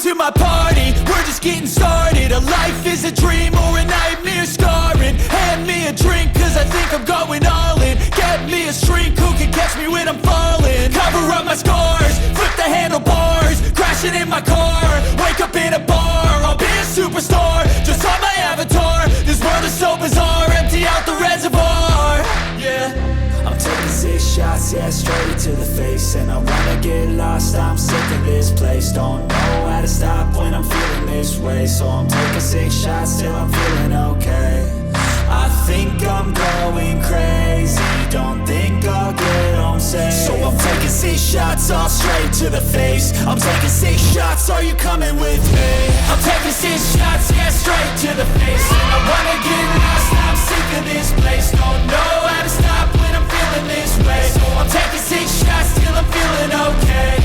to my party, we're just getting started. A life is a dream or a nightmare scarring. Hand me a drink cause I think I'm going all in. Get me a shrink who can catch me when I'm falling. Cover up my scars, flip the handlebars, crashing in my car, wake up in a bar. I'll be a superstar, just on my avatar. This world is so bizarre, empty out the reservoir. Yeah, I'm taking 6 shots, yeah, straight to the face. And I wanna get lost, I'm sick of this place. Don't know how to stop when I'm feeling this way. So I'm taking 6 shots till I'm feeling okay. I think I'm going crazy, don't think I'll get home safe. So I'm taking 6 shots, all straight to the face. I'm taking 6 shots, are you coming with me? I'm taking 6 shots, yeah, straight to the face. And I wanna get lost, I'm sick of this place. Don't know how to stop when I'm feeling this way. So I'm taking 6 shots till I'm feeling okay.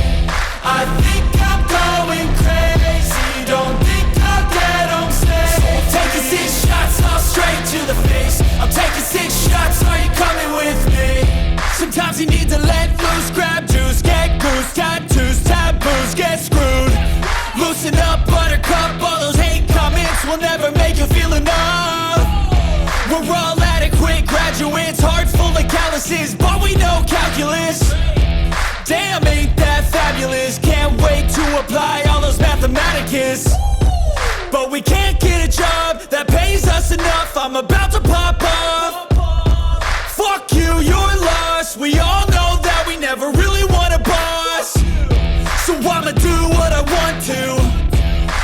I think I'm going crazy, don't think I'll get home safe. So I'm taking 6 shots, all straight to the face. I'm taking 6 shots, are you coming with me? Sometimes you need to let loose, grab juice, get goose, tattoos, taboos, get screwed. Loosen up, buttercup, all those hate comments will never make you feel enough. We're all adequate graduates, hearts full of calluses, but we know calculus. Damn, ain't that fabulous? Can't wait to apply all those mathematicus. But we can't get a job that pays us enough. I'm about to pop off. Fuck you, you're lost. We all know that we never really want a boss. So I'ma do what I want to,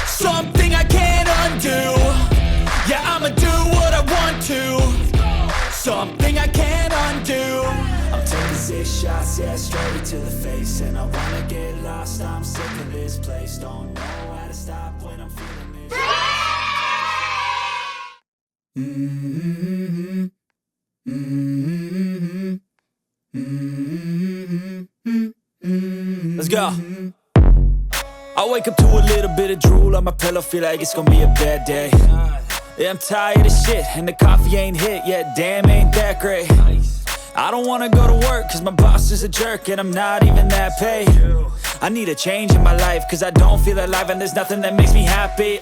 something I can't undo. Yeah, I'ma do what I want to, something I can't undo. I'm taking 6 shots, yeah, straight to the face. And I wanna get lost, I'm sick of this place. Don't know how to stop when I'm feeling this. Let's go. I wake up to a little bit of drool on my pillow, feel like it's gonna be a bad day. Yeah, I'm tired of shit, and the coffee ain't hit yet, damn, ain't that great. I don't wanna go to work, cause my boss is a jerk, and I'm not even that paid. I need a change in my life, cause I don't feel alive, and there's nothing that makes me happy.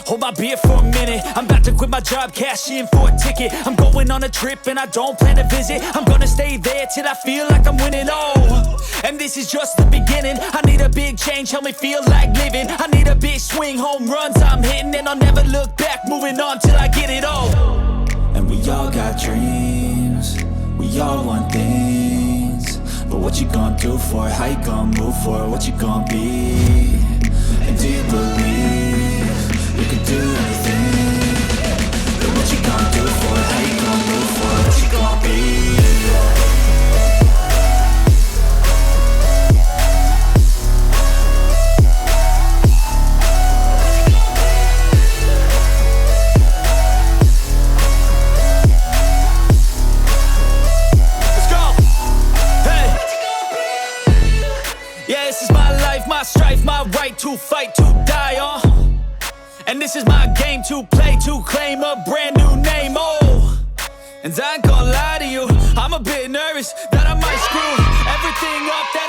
Hold my beer for a minute, I'm about to quit my job, cash in for a ticket. I'm going on a trip and I don't plan to visit. I'm gonna stay there till I feel like I'm winning, and this is just the beginning. I need a big change, help me feel like living. I need a big swing, home runs I'm hitting. And I'll never look back, moving on till I get it all. And we all got dreams, we all want things. But what you gonna do for it, how you gonna move for it, what you gonna be? And do you believe you can do anything? But what you gonna do for it, how you gonna move for it, what you gonna be? My strife, my right to fight, to die on. And this is my game to play, to claim a brand new name, And I ain't gonna lie to you, I'm a bit nervous that I might screw everything up that